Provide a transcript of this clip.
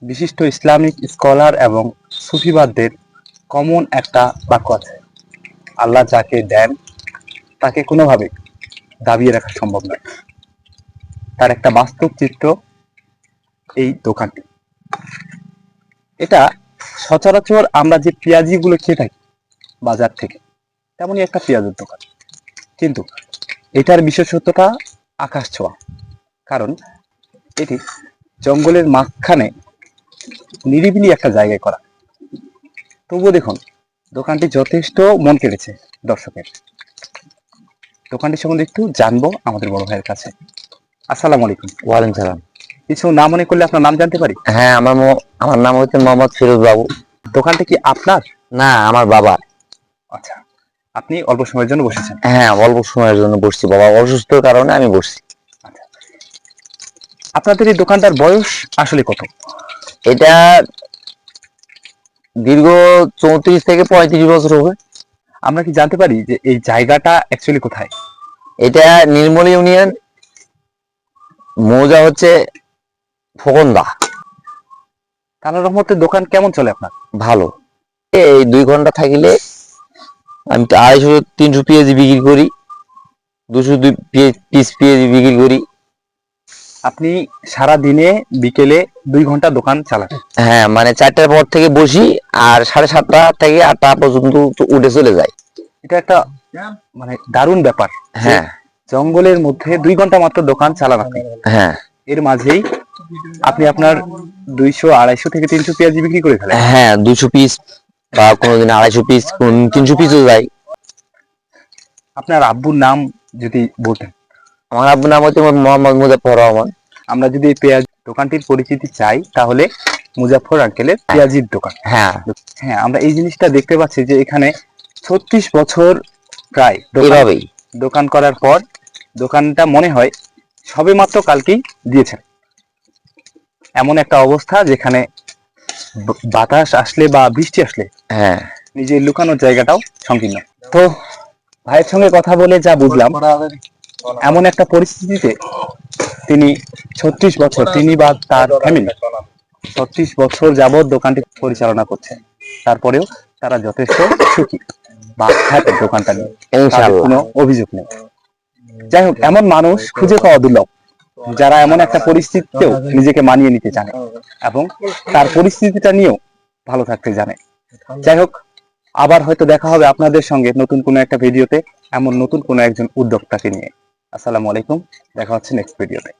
বিশিষ্ট Islamic scholar এবং সুফিবাদদের common একটা বাক্য আছে, আল্লাহ যাকে দেন তাকে কোনোভাবে দাবিয়ে রাখা সম্ভব নয়। তার একটা বাস্তব চিত্র এই দোকানটি। এটা সচরাচর আমরা যে পেঁয়াজিগুলো খেয়ে থাকি বাজার থেকে, তেমনই একটা পেঁয়াজের দোকান, কিন্তু এটার বিশেষত্বটা আকাশ ছোঁয়া। কারণ এটি জঙ্গলের মাঝখানে নিরিবিলি একটা জায়গায় করা। তবুও দেখুন, দোকানটি যথেষ্ট মন কেড়েছে দর্শকের। দোকানটি সম্বন্ধে একটু জানবো আমাদের বড় ভাইয়ের কাছে। আসসালামু আলাইকুম। ওয়ালাইকুম সালাম। কিছু না মনে করলে আপনার নাম জানতে পারি? হ্যাঁ, আমার নাম হচ্ছে মোহাম্মদ ফিরোজ বাবু। দোকানটা কি আপনার? না, আমার বাবা। আচ্ছা, আপনি অল্প সময়ের জন্য বসেছেন? হ্যাঁ, অল্প সময়ের জন্য বসছি, বাবা অসুস্থর কারণে আমি বসছি। আচ্ছা, আপনাদের এই দোকানটার বয়স আসলে কত? এটা দীর্ঘ 34 থেকে 35 বছর হবে। আমরা কি জানতে পারি যে এই জায়গাটা অ্যাকচুয়ালি কোথায়? এটা নির্মল ইউনিয়ন, মৌজা হচ্ছে ফকন্দা। আল্লাহর রহমতে দোকান কেমন চলে আপনার? ভালো। এই 2 ঘন্টা থাকিলে আমি 250-300 পেঁয়াজি বিক্রি করি, 200 পিস পেঁয়াজি বিক্রি করি। আপনি সারা দিনে বিকেলে 2 ঘন্টা দোকান চালান? হ্যাঁ, মানে 4টার পর থেকে বসি, আর 7:30 থেকে 8টা পর্যন্ত উঠে চলে যায়। এটা একটা মানে দারুণ ব্যাপার। হ্যাঁ জঙ্গলের মধ্যে 2 ঘন্টা মাত্র দোকান চালান আপনি। হ্যাঁ এর মাঝেই আপনি আপনার 200, 250 থেকে 300 পেঁয়াজি বিক্রি করে ফেলেন। হ্যাঁ, 200 পিস বা কোনোদিন 250 পিস, কোন 300 পিসও যায়। আপনার আব্বুর নাম যদি বলতেন? আমার আব্বুর নাম হচ্ছে মোহাম্মদ মুজাফফর রহমান। আমরা যদি এই পেঁয়াজ দোকানটির পরিচিতি চাই, তাহলে মুজাফফর আঙ্কেলের পেঁয়াজির দোকান। হ্যাঁ, হ্যাঁ, আমরা এই জিনিসটা দেখতে পাচ্ছি যে এখানে 36 বছর প্রায় এভাবেই দোকান করার পর দোকানটা মনে হয় সবে মাত্র কালকেই দিয়েছেন। এমন একটা অবস্থা যেখানে বাতাস আসলে বা বৃষ্টি আসলে হ্যাঁ নিজের লুকানোর জায়গাটাও সংকীর্ণ। তো ভাইয়ের সঙ্গে কথা বলে যা বুঝলাম, এমন একটা পরিস্থিতিতে তিনি 36 বছর, তিনি বা তার ফ্যামিলি 36 বছর যাবৎ দোকানটি পরিচালনা করছেন। তারপরেও তারা যথেষ্ট সুখী বা হ্যাপি দোকানটা নিয়ে, তাদের ইনশাআল্লাহ। কোনো অভিযোগ নেই। যাই হোক, এমন মানুষ খুঁজে পাওয়া দুর্লভ, যারা এমন একটা পরিস্থিতিতেও নিজেকে মানিয়ে নিতে জানে এবং তার পরিস্থিতিটা নিয়েও ভালো থাকতে জানে। যাই হোক, আবার হয়তো দেখা হবে আপনাদের সঙ্গে নতুন কোনো একটা ভিডিওতে, এমন নতুন কোনো একজন উদ্যোক্তাকে নিয়ে। আসসালামু আলাইকুম, দেখা হচ্ছে নেক্সট ভিডিওতে।